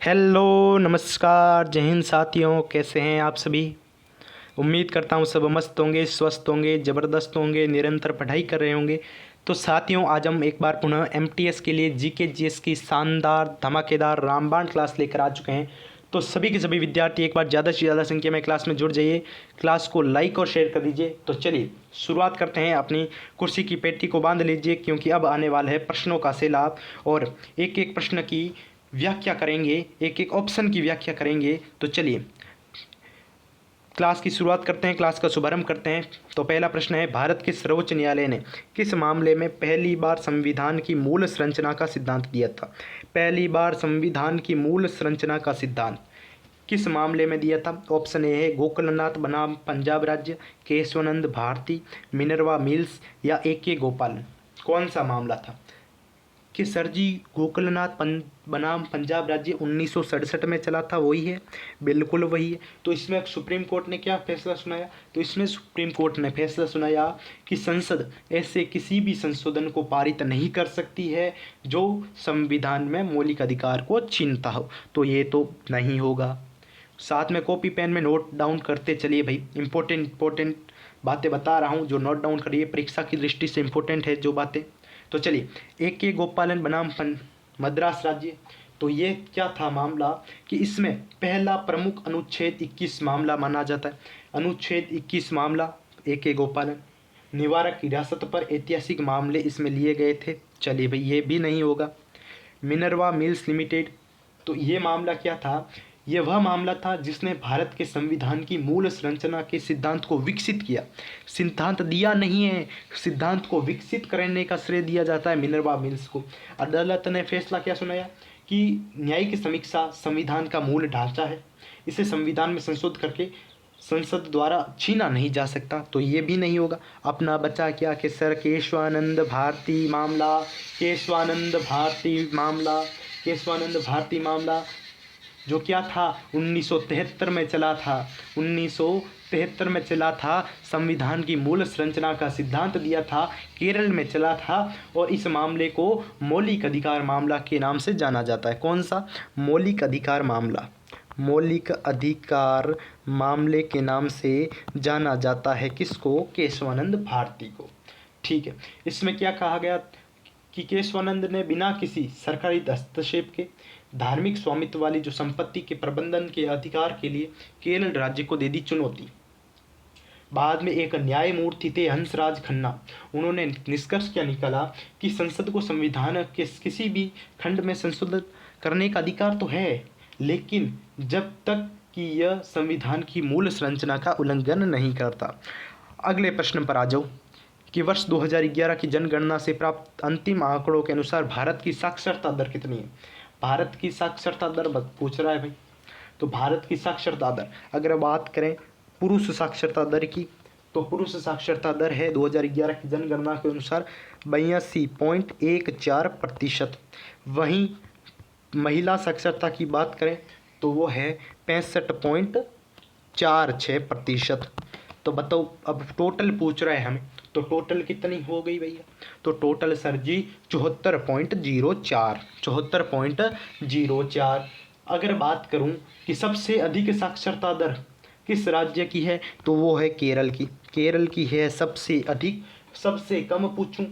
Hello नमस्कार जय हिंद साथियों, कैसे हैं आप सभी। उम्मीद करता हूँ सब मस्त होंगे, स्वस्थ होंगे, ज़बरदस्त होंगे, निरंतर पढ़ाई कर रहे होंगे। तो साथियों, आज हम एक बार पुनः एमटीएस के लिए जीके जीएस की शानदार धमाकेदार रामबाण क्लास लेकर आ चुके हैं। तो सभी के सभी विद्यार्थी एक बार ज़्यादा से ज़्यादा संख्या में क्लास में जुड़ जाइए, क्लास को लाइक और शेयर कर दीजिए। तो चलिए शुरुआत करते हैं। अपनी कुर्सी की पेटी को बांध लीजिए, क्योंकि अब आने वाला है प्रश्नों का सैलाब और एक एक प्रश्न की व्याख्या करेंगे, एक एक ऑप्शन की व्याख्या करेंगे। तो चलिए क्लास की शुरुआत करते हैं, क्लास का शुभारंभ करते हैं। तो पहला प्रश्न है, भारत के सर्वोच्च न्यायालय ने किस मामले में पहली बार संविधान की मूल संरचना का सिद्धांत दिया था। पहली बार संविधान की मूल संरचना का सिद्धांत किस मामले में दिया था। ऑप्शन ए है गोकुलनाथ बनाम पंजाब राज्य, केशवानंद भारती, मिनर्वा मिल्स या ए गोपालन। कौन सा मामला था कि सर जी गोकुलनाथ बनाम पंजाब राज्य 1967 में चला था, वही है, बिल्कुल वही है। तो इसमें सुप्रीम कोर्ट ने क्या फैसला सुनाया, तो इसमें सुप्रीम कोर्ट ने फैसला सुनाया कि संसद ऐसे किसी भी संशोधन को पारित नहीं कर सकती है जो संविधान में मौलिक अधिकार को छीनता हो। तो ये तो नहीं होगा। साथ में कॉपी पेन में नोट डाउन करते चलिए भाई, इंपॉर्टेंट बातें बता रहा हूँ जो नोट डाउन करिए, परीक्षा की दृष्टि से इंपॉर्टेंट है जो बातें। तो चलिए, ए गोपालन बनाम मद्रास राज्य। तो ये क्या था मामला कि इसमें पहला प्रमुख अनुच्छेद 21 मामला माना जाता है। अनुच्छेद 21 मामला ए गोपालन, निवारक हिरासत पर ऐतिहासिक मामले इसमें लिए गए थे। चलिए भाई, ये भी नहीं होगा। मिनर्वा मिल्स लिमिटेड, तो ये मामला क्या था, यह वह मामला था जिसने भारत के संविधान की मूल संरचना के सिद्धांत को विकसित किया। सिद्धांत दिया नहीं है, सिद्धांत को विकसित करने का श्रेय दिया जाता है मिनर्वा मिल्स को। अदालत ने फैसला क्या सुनाया कि न्यायिक समीक्षा संविधान का मूल ढांचा है, इसे संविधान में संशोधित करके संसद द्वारा छीना नहीं जा सकता। तो ये भी नहीं होगा। अपना बचा क्या कि सर केशवानंद भारती मामला, केशवानंद भारती मामला जो क्या था 1973 में चला था। 1973 में चला था, संविधान की मूल संरचना का सिद्धांत दिया था, केरल में चला था और इस मामले को मौलिक अधिकार मामला के नाम से जाना जाता है। कौन सा, मौलिक अधिकार मामला, मौलिक अधिकार मामले के नाम से जाना जाता है। किसको, केशवानंद भारती को। ठीक है, इसमें क्या कहा गया कि केशवानंद ने बिना किसी सरकारी हस्तक्षेप के धार्मिक स्वामित्व वाली जो संपत्ति के प्रबंधन के अधिकार के लिए केरल राज्य को दे दी चुनौती। बाद में एक न्यायमूर्ति थे हंसराज खन्ना, उन्होंने निष्कर्ष क्या निकाला कि संसद को संविधान के किसी भी खंड में संशोधित करने का अधिकार तो है, लेकिन जब तक कि यह संविधान की मूल संरचना का उल्लंघन नहीं करता। अगले प्रश्न पर आ जाओ कि वर्ष 2011 की जनगणना से प्राप्त अंतिम आंकड़ों के अनुसार भारत की साक्षरता दर कितनी है। भारत की साक्षरता दर पूछ रहा है भाई। तो भारत की साक्षरता दर अगर बात करें पुरुष साक्षरता दर की, तो पुरुष साक्षरता दर है 2011 की जनगणना के अनुसार 82.14%। वहीं महिला साक्षरता की बात करें तो वो है 65.46%। तो बताओ, अब टोटल पूछ रहा है हमें, तो टोटल कितनी हो गई भैया, तो टोटल सर जी 74.04। अगर बात करूं कि सबसे अधिक साक्षरता दर किस राज्य की है, तो वो है केरल की। केरल की है सबसे अधिक। सबसे कम पूछूं,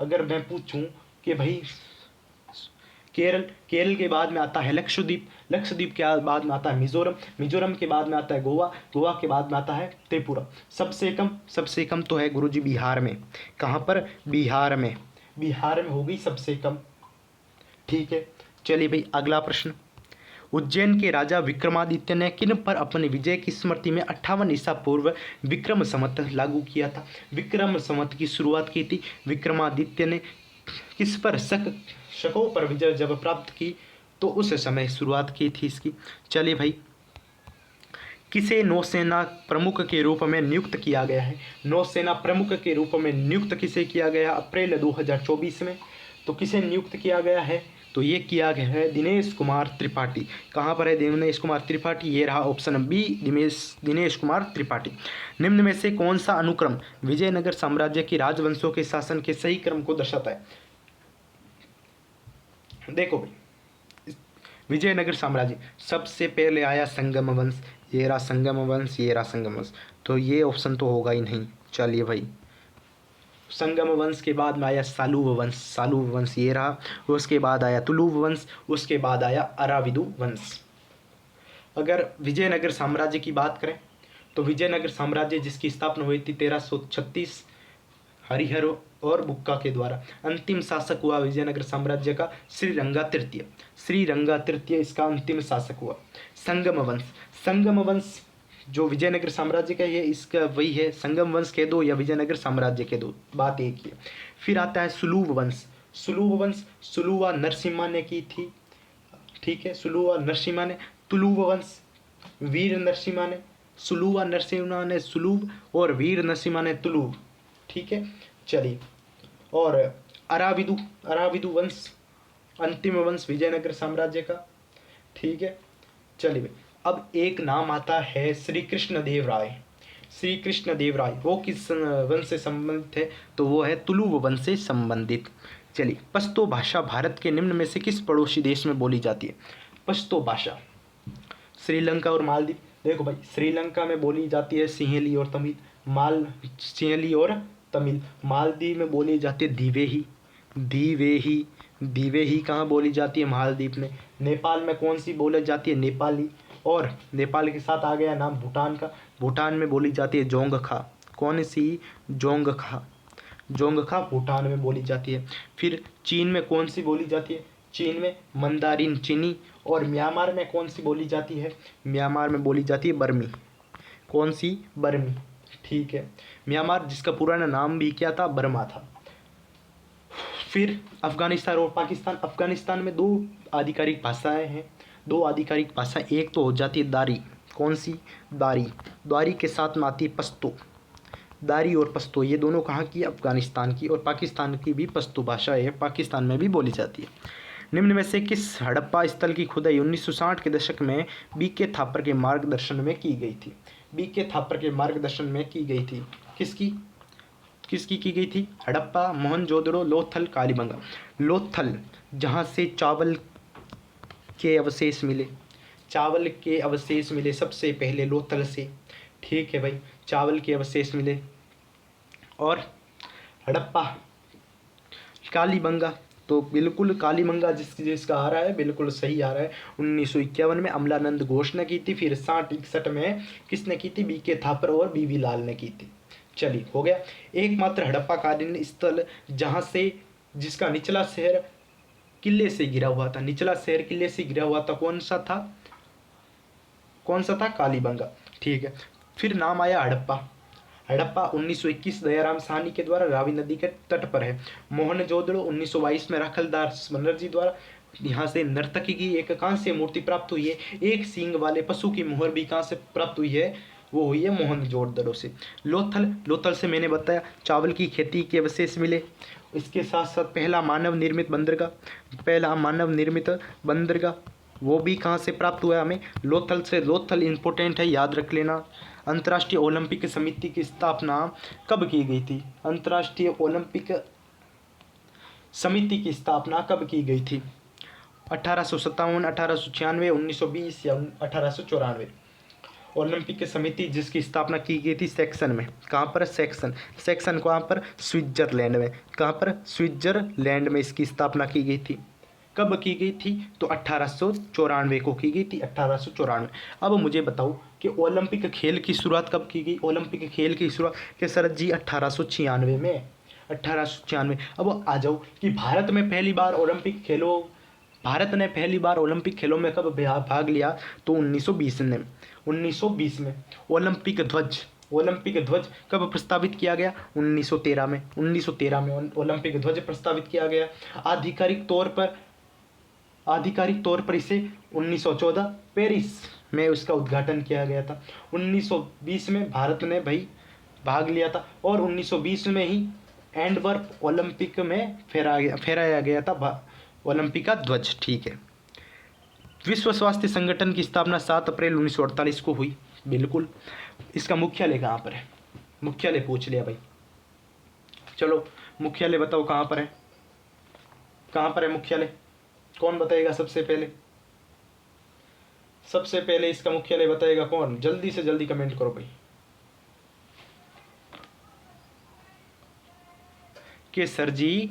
अगर मैं पूछूं कि भाई केरल के बाद में आता है लक्षद्वीप के बाद में आता है मिजोरम के बाद में आता है गोवा के बाद में आता है त्रिपुरा। सबसे कम तो है गुरुजी बिहार में। कहाँ पर, बिहार में हो गई सबसे कम। ठीक है, चलिए भाई अगला प्रश्न। उज्जैन के राजा विक्रमादित्य ने किन पर अपने विजय की स्मृति में 58 ईसा पूर्व विक्रम संवत लागू किया था। विक्रम संवत की शुरुआत की थी विक्रमादित्य ने। किस पर, शकों पर विजय जब प्राप्त की तो उस समय शुरुआत की थी इसकी। चलिए भाई, किसे नौसेना प्रमुख के रूप में नियुक्त किया गया है। नौसेना प्रमुख के रूप में नियुक्त किसे किया गया अप्रैल 2024 में। तो किसे नियुक्त किया गया है, तो ये किया गया है दिनेश कुमार त्रिपाठी। कहाँ पर है दिनेश कुमार त्रिपाठी, ये रहा ऑप्शन बी, दिनेश कुमार त्रिपाठी। निम्न में से कौन सा अनुक्रम विजयनगर साम्राज्य की राजवंशों के शासन के सही क्रम को दर्शाता है। देखो भाई, विजयनगर साम्राज्य, सबसे पहले आया संगम वंश, ये रहा संगम वंश, ये रहा संगम वंश, तो ये ऑप्शन तो होगा ही नहीं। चलिए भाई, संगम वंश के बाद में आया सालूब वंश, सालूब वंश ये रहा, उसके बाद आया तुलुब वंश, उसके बाद आया अराविदु वंश। अगर विजयनगर साम्राज्य की बात करें तो विजयनगर साम्राज्य जिसकी स्थापना हुई थी 1336 हरिहर और बुक्का के द्वारा। अंतिम शासक हुआ विजयनगर साम्राज्य का श्रीरंगा तृतीय, श्रीरंगा तृतीय इसका अंतिम शासक हुआ। संगम वंश, संगम वंश जो विजयनगर साम्राज्य का है इसका वही है, संगम वंश कह दो या विजयनगर साम्राज्य कह दो, बात एक ही है। फिर आता है सुलूब वंश, सुलूब वंश सुलुवा नरसिम्हा ने की थी, ठीक है, सुलुवा नरसिम्हा ने। तुलुब वंश वीर नरसिम्हा ने, सुलुवा नरसिम्हा ने सुलूब और वीर नरसिम्हा ने तुलुब, ठीक है। चलिए, और अराविदु, अराविदु वंश अंतिम वंश विजयनगर साम्राज्य का, ठीक है। चलिए, अब एक नाम आता है श्री कृष्ण देव राय। श्री कृष्ण देव राय वो किस वंश से संबंधित है, तो वो है तुलुव वंश से संबंधित। चलिए, पश्तो भाषा भारत के निम्न में से किस पड़ोसी देश में बोली जाती है? पश्तो भाषा श्रीलंका और मालदीव। देखो भाई, श्रीलंका में बोली जाती है सिंहली और तमिल, सिंहली और तमिल। मालदीव में बोली जाती है दिवेही, दिवेही, दिवेही कहाँ बोली जाती है? मालदीव में। नेपाल में कौन सी बोली जाती है? नेपाली। और नेपाल के साथ आ गया नाम भूटान का, भूटान में बोली जाती है जोंगखा। कौन सी? जोंगखा, जोंगखा भूटान में बोली जाती है। फिर चीन में कौन सी बोली जाती है? चीन में मंदारिन चीनी। और म्यांमार में कौन सी बोली जाती है? म्यांमार में बोली जाती है बर्मी। कौन सी? बर्मी, ठीक है। म्यांमार जिसका पुराना नाम भी क्या था? बर्मा था। फिर अफगानिस्तान और पाकिस्तान, अफगानिस्तान में दो आधिकारिक भाषाएं हैं, दो आधिकारिक भाषा, एक तो हो जाती है दारी। कौन सी? दारी। दारी के साथ में आती है पश्तो। दारी और पश्तो ये दोनों कहाँ की? अफगानिस्तान की। और पाकिस्तान की भी पश्तो भाषा है, पाकिस्तान में भी बोली जाती है। निम्न में से किस हड़प्पा स्थल की खुदाई 1960 के दशक में बीके थापर के मार्गदर्शन में की गई थी? बीके थापर के मार्गदर्शन में की गई थी। किसकी किसकी की गई थी? हड़प्पा, मोहनजोदड़ो, लोथल, कालीबंगा। लोथल जहाँ से चावल के अवशेष मिले, चावल के अवशेष मिले सबसे पहले लोथल से, ठीक है भाई, चावल के अवशेष मिले। और हड़प्पा, कालीबंगा, तो बिल्कुल कालीबंगा जिसका आ रहा है बिल्कुल सही आ रहा है। 1951 में अमलानंद घोष ने की थी। फिर 60-61 में किसने की थी? बीके थापर और बीवी लाल ने की थी। चलिए, हो गया। एकमात्र हड़प्पा कालीन स्थल जहाँ से, जिसका निचला शहर किले से घिरा हुआ था, निचला शहर किले से घिरा हुआ था, कौन सा था? कौन सा था? कालीबंगा, ठीक है। फिर नाम आया हड़प्पा। हड़प्पा 1921 दयाराम साहनी के द्वारा रावी नदी के तट पर है। मोहनजोदड़ो 1922 में राखलदास बनर्जी द्वारा यहाँ से नर्तकी की एक कांस्य मूर्ति प्राप्त हुई है। एक सींग वाले पशु की मुहर भी कहाँ से प्राप्त हुई है? वो हुई है मोहनजोदड़ो से। लोथल, लोथल से मैंने बताया चावल की खेती के अवशेष मिले। इसके साथ साथ पहला मानव निर्मित बंदरगाह, पहला मानव निर्मित बंदरगाह वो भी कहाँ से प्राप्त हुआ है? हमें लोथल से। लोथल इंपॉर्टेंट है, याद रख लेना। अंतर्राष्ट्रीय ओलंपिक समिति की स्थापना कब की गई थी? अंतर्राष्ट्रीय ओलंपिक समिति की स्थापना कब की गई थी? 1857, 1896, 1920 या 1894? ओलंपिक समिति जिसकी स्थापना की गई थी सेक्शन में, कहाँ पर? सेक्शन, सेक्शन कहाँ पर? स्विट्जरलैंड में। कहाँ पर? स्विट्जरलैंड में इसकी स्थापना की गई थी। कब की गई थी? तो 1894 को की गई थी, 1894। अब मुझे बताओ कि ओलंपिक खेल की शुरुआत कब की गई? ओलंपिक खेल की शुरुआत के शरद जी 1896 में, 1896। अब आ जाओ कि भारत में पहली बार ओलंपिक खेलों, भारत ने पहली बार ओलंपिक खेलों में कब भाग लिया? तो 1920 में। 1920 में ओलंपिक ध्वज, ओलंपिक ध्वज कब प्रस्तावित किया गया? 1913 में। 1913 में ओलंपिक ध्वज प्रस्तावित किया गया। आधिकारिक तौर पर इसे 1914 पेरिस में उसका उद्घाटन किया गया था। 1920 में भारत ने भाई भाग लिया था और 1920 में ही एंटवर्प ओलंपिक में फहराया गया था ओलंपिक का ध्वज, ठीक है। विश्व स्वास्थ्य संगठन की स्थापना 7 अप्रैल 1948 को हुई, बिल्कुल। इसका मुख्यालय कहाँ पर है? मुख्यालय पूछ लिया भाई, चलो मुख्यालय बताओ कहाँ पर है? कहाँ पर है मुख्यालय? कौन बताएगा सबसे पहले? सबसे पहले इसका मुख्यालय बताएगा कौन? जल्दी से जल्दी कमेंट करो भाई कि सर जी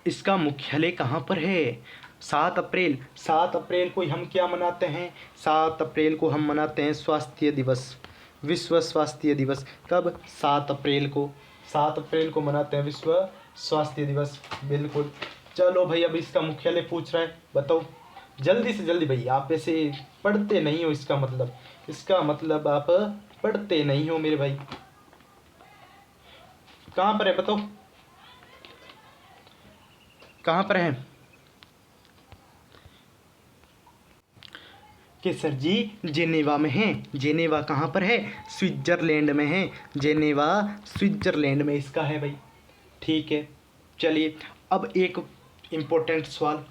इसका मुख्यालय कहाँ पर है? 7 अप्रैल। 7 अप्रैल को हम क्या मनाते हैं? 7 अप्रैल को हम मनाते हैं स्वास्थ्य दिवस, विश्व स्वास्थ्य दिवस। कब? 7 अप्रैल को। 7 अप्रैल को मनाते हैं विश्व स्वास्थ्य दिवस। बिल्कुल। चलो भाई, अब इसका मुख्यालय पूछ रहा है, बताओ जल्दी से जल्दी भाई। आप ऐसे पढ़ते नहीं हो, इसका मतलब आप पढ़ते नहीं हो मेरे भाई। कहाँ पर है बताओ, कहाँ पर है? कि सर जी जेनेवा में है। जेनेवा कहाँ पर है? स्विट्जरलैंड में है। जेनेवा स्विट्जरलैंड में इसका है भाई। ठीक है, चलिए अब एक इम्पोर्टेंट सवाल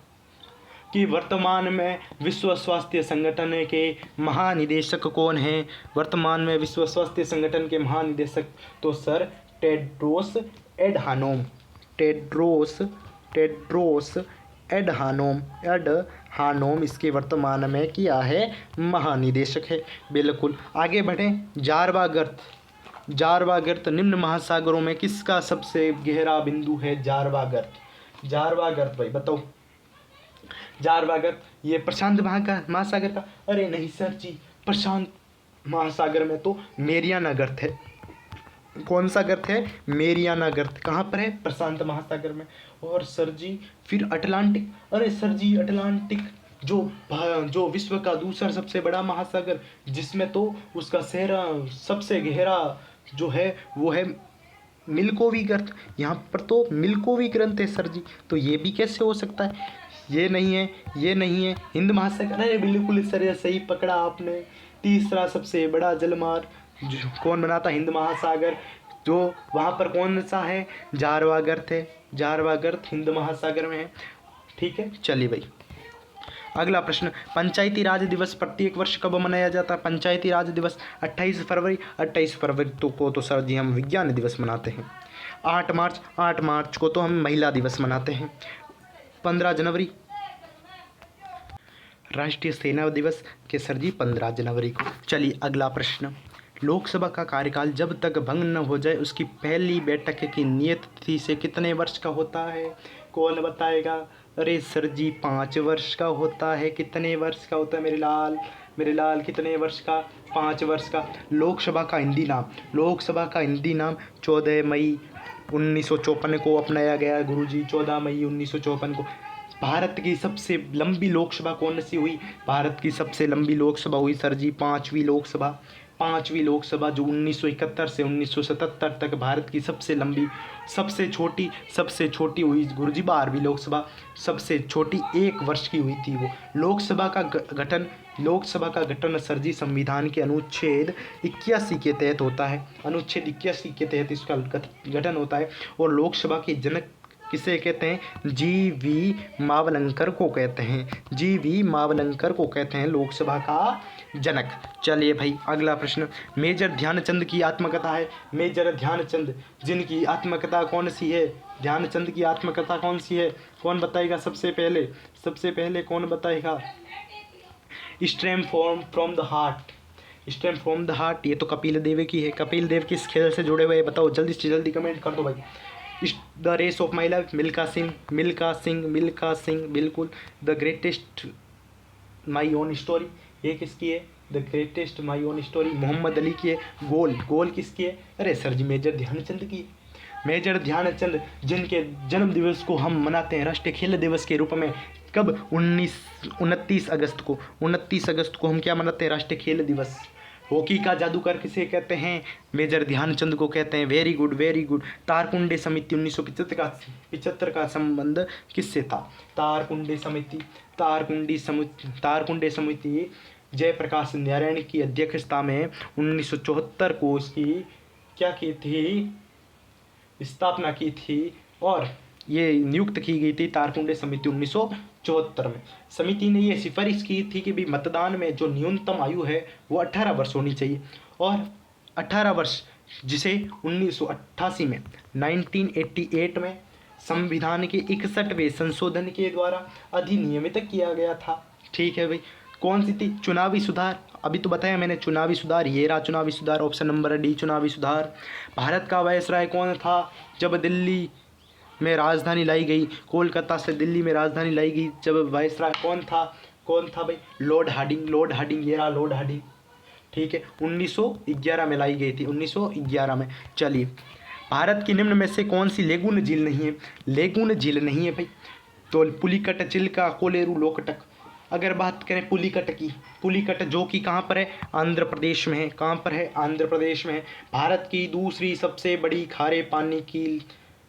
कि वर्तमान में विश्व स्वास्थ्य संगठन के महानिदेशक कौन हैं? वर्तमान में विश्व स्वास्थ्य संगठन के महानिदेशक तो सर टेड्रोस एडहानोम, टेड्रोस एडहानोम इसके वर्तमान में क्या है? महानिदेशक है। बिल्कुल। आगे बढ़ें। जारवा गर्त निम्न महासागरों में किसका सबसे गहरा बिंदु है? जारवा गर्त भाई बताओ। जारवा गर्त ये प्रशांत महासागर का? अरे नहीं सर जी, प्रशांत महासागर में तो मेरियाना गर्त है। कौन सा गर्त है? मेरियाना गर्त। कहाँ पर है? प्रशांत महासागर में। और सर जी फिर अटलांटिक। अरे सर जी अटलांटिक जो विश्व का दूसरा सबसे बड़ा महासागर, जिसमें तो उसका सहरा सबसे गहरा जो है वो है मिल्कोवी गर्त। यहाँ पर तो मिल्कोवी ग्रंथ है सर जी, तो ये भी कैसे हो सकता है? ये नहीं है हिंद महासागर। अरे बिल्कुल सर, ये सही पकड़ा आपने। तीसरा सबसे बड़ा जलमार्ग कौन बनाता? हिंद महासागर। जो वहाँ पर कौन सा है? जारवा गर्त है। जारवा गर्त हिंद महासागर में है। ठीक है, चलिए भाई अगला प्रश्न। पंचायती राज दिवस प्रत्येक वर्ष कब मनाया जाता है? पंचायती राज दिवस 28 फरवरी। 28 फरवरी को सर जी हम विज्ञान दिवस मनाते हैं। 8 मार्च को तो हम महिला दिवस मनाते हैं। 15 जनवरी राष्ट्रीय सेना दिवस के सर जी 15 जनवरी को। चलिए अगला प्रश्न। लोकसभा का कार्यकाल जब तक भंग न हो जाए उसकी पहली बैठक की नियत तिथि से कितने वर्ष का होता है? कौन बताएगा? अरे सर जी 5 वर्ष का होता है। कितने वर्ष का होता है मेरे लाल कितने वर्ष का? 5 वर्ष का। लोकसभा का हिंदी नाम 14 मई 1954 को अपनाया गया गुरुजी। 14 मई 1954 को। भारत की सबसे लंबी लोकसभा कौन सी हुई? भारत की सबसे लंबी लोकसभा हुई सर जी 5वीं लोकसभा जो 1971 से 1977 तक भारत की सबसे लंबी। सबसे छोटी हुई गुरुजी 12वीं लोकसभा। सबसे छोटी 1 वर्ष की हुई थी वो। लोकसभा का गठन सर जी संविधान के अनुच्छेद 81 के तहत होता है। अनुच्छेद 81 के तहत इसका गठन होता है। और लोकसभा के जनक किसे कहते हैं? जी.वी. मावलंकर को कहते हैं लोकसभा का जनक। चलिए भाई अगला प्रश्न। मेजर ध्यानचंद की आत्मकथा है। मेजर ध्यानचंद जिनकी आत्मकथा कौन सी है? ध्यानचंद की आत्मकथा कौन सी है? कौन बताएगा सबसे पहले कौन बताएगा? Stem from the heart. ये तो कपिल देव की है। कपिल देव किस खेल से जुड़े हुए हैं बताओ? जल्दी से जल्दी कमेंट कर दो भाई। The race of my life Milkha Singh बिल्कुल। The greatest my own story ये किसकी है? The greatest my own story Muhammad Ali की है। गोल किसकी है? अरे सर जी मेजर ध्यानचंद की। मेजर ध्यानचंद जिनके जन्म दिवस को हम मनाते हैं राष्ट्रीय खेल दिवस के रूप में। कब? 29 अगस्त को हम क्या मनाते हैं? राष्ट्रीय खेल दिवस। हॉकी का जादूगर किसे कहते हैं? मेजर ध्यानचंद को कहते हैं। Very good. तारकुंडे समिति 1975 का संबंध किससे था? तारकुंडे समिति जयप्रकाश नारायण की अध्यक्षता में 1974 को इसकी क्या की थी? स्थापना की थी और ये नियुक्त की गई थी तारकुंडे समिति 1974 में। समिति ने ये सिफारिश की थी कि भी मतदान में जो न्यूनतम आयु है वो 18 वर्ष होनी चाहिए। और 18 वर्ष जिसे 1988 में संविधान के 61वें संशोधन के द्वारा अधिनियमित किया गया था। ठीक है भाई, कौन सी थी? चुनावी सुधार, अभी तो बताया मैंने चुनावी सुधार, ये रहा चुनावी सुधार, ऑप्शन नंबर डी चुनावी सुधार। भारत का वायसराय कौन था जब दिल्ली में राजधानी लाई गई? कोलकाता से दिल्ली में राजधानी लाई गई जब वायसराय कौन था? कौन था भाई? Lord Hardinge. लॉर्ड हार्डिंग, ये रहा लॉर्ड हार्डिंग। ठीक है, 1911 में लाई गई थी, 1911 में। चलिए, भारत की निम्न में से कौन सी लेगून झील नहीं है? लेगून झील नहीं है भाई, तो पुलिकट, चिल्का, कोलेरू, लोकटक। अगर बात करें पुलिकट की, पुलिकट जो कि कहाँ पर है? आंध्र प्रदेश में है। कहाँ पर है? आंध्र प्रदेश में है। भारत की दूसरी सबसे बड़ी खारे पानी की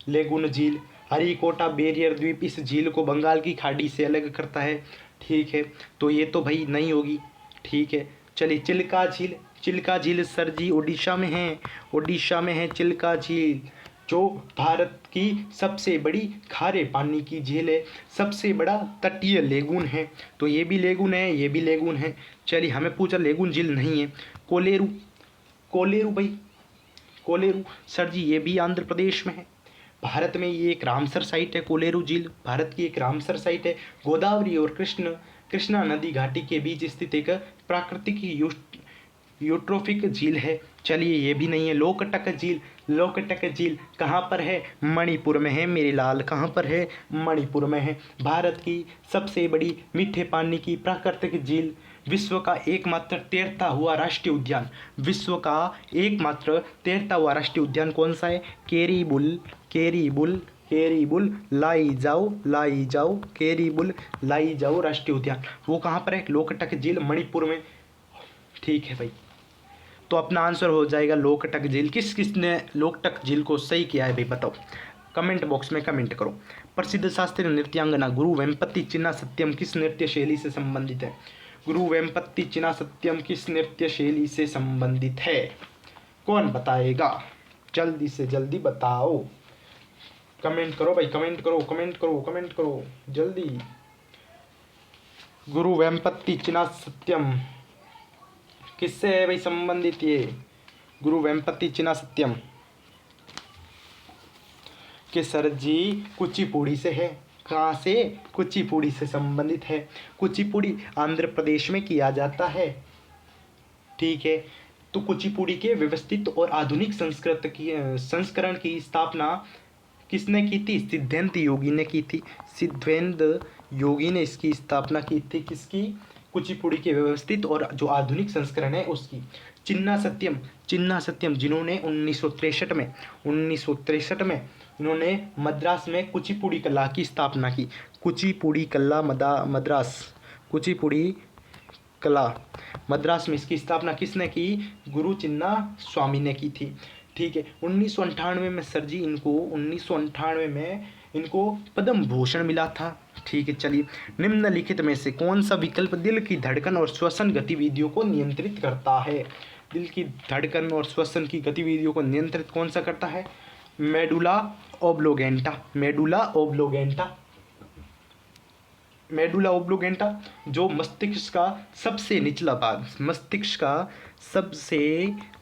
लेगून झील हरिकोटा बैरियर द्वीप इस झील को बंगाल की खाड़ी से अलग करता है। ठीक है, तो ये तो भाई नहीं होगी। ठीक है, चलिए, चिल्का झील। चिल्का झील सर जी उड़ीसा में है, उड़ीसा में है चिल्का झील, जो भारत की सबसे बड़ी खारे पानी की झील है, सबसे बड़ा तटीय लेगून है। तो ये भी लेगून है, ये भी लेगून है। चलिए, हमें पूछा लेगून झील नहीं है। कोलेरू, कोलेरू भाई, कोलेरू सर जी ये भी आंध्र प्रदेश में है। भारत में ये एक रामसर साइट है, कोलेरू झील भारत की एक रामसर साइट है। गोदावरी और कृष्णा नदी घाटी के बीच स्थित एक प्राकृतिक यूट्रोफिक झील है। चलिए, ये भी नहीं है। लोकटक झील, लोकटक झील कहाँ पर है? मणिपुर में है मेरे लाल। कहाँ पर है? मणिपुर में है। भारत की सबसे बड़ी मीठे पानी की प्राकृतिक झील, विश्व का एकमात्र तैरता हुआ राष्ट्रीय उद्यान, विश्व का एकमात्र तैरता हुआ राष्ट्रीय उद्यान कौन सा है? केरीबुल, केरीबुल, केरीबुल लाई जाओ, केरीबुल लाई जाओ राष्ट्रीय उद्यान। वो कहाँ पर है? लोकटक झील, मणिपुर में। ठीक है भाई, तो अपना आंसर हो जाएगा लोकटक झील। किस किसने लोकटक झील को सही किया है भाई, बताओ, कमेंट बॉक्स में कमेंट करो। प्रसिद्ध शास्त्रीय नृत्यांगना गुरु वेम्पति चिन्ना सत्यम किस नृत्य शैली से संबंधित है? गुरु वेम्पति चिन्ना सत्यम किस नृत्य शैली से संबंधित है? कौन बताएगा? जल्दी से जल्दी बताओ, कमेंट करो भाई, कमेंट करो, कमेंट करो, कमेंट करो जल्दी। गुरु वेम्पति चिन्ना सत्यम किससे है भाई संबंधित? ये गुरु वेम्पति चिन्ना सत्यम के सर जी कुचिपुड़ी से है। कहाँ से? कुचिपुड़ी से संबंधित है। कुचिपुड़ी आंध्र प्रदेश में किया जाता है। ठीक है, तो कुचिपुड़ी के व्यवस्थित और आधुनिक संस्करण की स्थापना किसने की थी? सिद्धेंद्र योगी ने की थी। सिद्धेंद्र योगी ने इसकी स्थापना की थी। किसकी? कुचिपुड़ी के व्यवस्थित और जो आधुनिक संस्करण है उसकी। चिन्ना सत्यम, चिन्ना सत्यम जिन्होंने 1963 में इन्होंने मद्रास में कुचिपुड़ी कला की स्थापना की। कुचिपुड़ी कला मद्रास, कुचिपुड़ी कला मद्रास में इसकी स्थापना किसने की? गुरु चिन्ना स्वामी ने की थी। ठीक है, 1998 में सर जी इनको 1998 में इनको पद्म भूषण मिला था। ठीक है, चलिए, निम्नलिखित में से कौन सा विकल्प दिल की धड़कन और श्वसन गतिविधियों को नियंत्रित करता है? दिल की धड़कन और श्वसन की गतिविधियों को नियंत्रित कौन सा करता है? मेडुला ओब्लोगेंटा, मेडुला ओब्लोगेंटा, मेडुला ओब्लोगेंटा जो मस्तिष्क का सबसे निचला भाग, मस्तिष्क का सबसे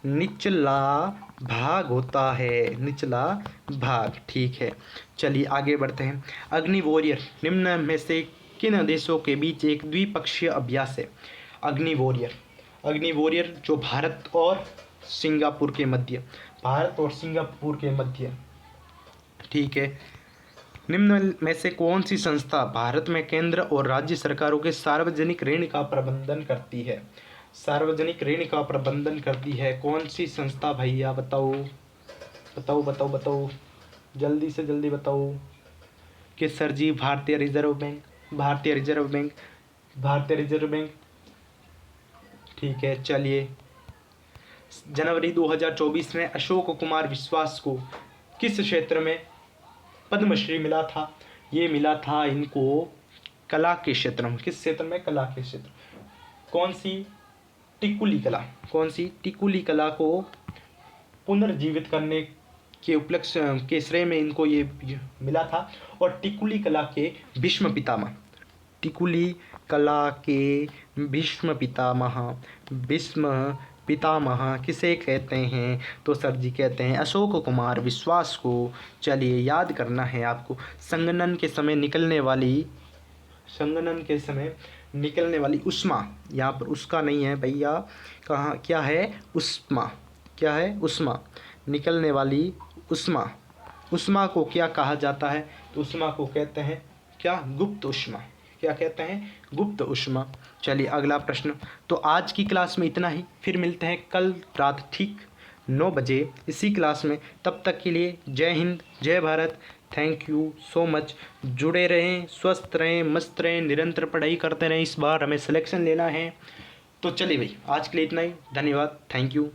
निचला भाग होता है, निचला भाग। ठीक है, चलिए आगे बढ़ते हैं। अग्नि वॉरियर निम्न में से किन देशों के बीच एक द्विपक्षीय अभ्यास है? अग्नि वॉरियर, अग्नि वॉरियर जो भारत और सिंगापुर के मध्य, भारत और सिंगापुर के मध्य। ठीक है, निम्न में से कौन सी संस्था भारत में केंद्र और राज्य सरकारों के सार्वजनिक ऋण का प्रबंधन करती है? सार्वजनिक ऋण का प्रबंधन करती है कौन सी संस्था भैया? बताओ बताओ बताओ बताओ, जल्दी से जल्दी बताओ। कि सर जी भारतीय रिजर्व बैंक, भारतीय रिजर्व बैंक, भारतीय रिजर्व बैंक। ठीक है, चलिए, जनवरी 2024 में अशोक कुमार विश्वास को किस क्षेत्र में पद्मश्री मिला था? ये मिला था इनको कला के क्षेत्र में। किस क्षेत्र में? कला के क्षेत्र। कौन सी? टिकुली कला। कौन सी? टिकुली कला को पुनर्जीवित करने के उपलक्ष्य के श्रेय में इनको ये मिला था। और टिकुली कला के भीष्म पितामह, टिकुली कला के भीष्म पितामह, भीष्म पितामह किसे कहते हैं? तो सर जी कहते हैं अशोक कुमार विश्वास को। चलिए, याद करना है आपको, संगणन के समय निकलने वाली उष्मा, यहाँ पर उसका नहीं है भैया, कहाँ क्या है, उष्मा, क्या है, उष्मा, निकलने वाली उष्मा, उष्मा को क्या कहा जाता है, तो उष्मा को कहते हैं क्या, गुप्त उष्मा, क्या कहते हैं, गुप्त उष्मा। चलिए अगला प्रश्न। तो आज की क्लास में इतना ही, फिर मिलते हैं कल रात ठीक 9 बजे इसी क्लास में। तब तक के लिए जय हिंद, जय Bharat, thank you so much. जुड़े रहें, स्वस्थ रहें, मस्त रहें, निरंतर पढ़ाई करते रहें। इस बार हमें सिलेक्शन लेना है। तो चलिए भाई, आज के लिए इतना ही, धन्यवाद, थैंक यू।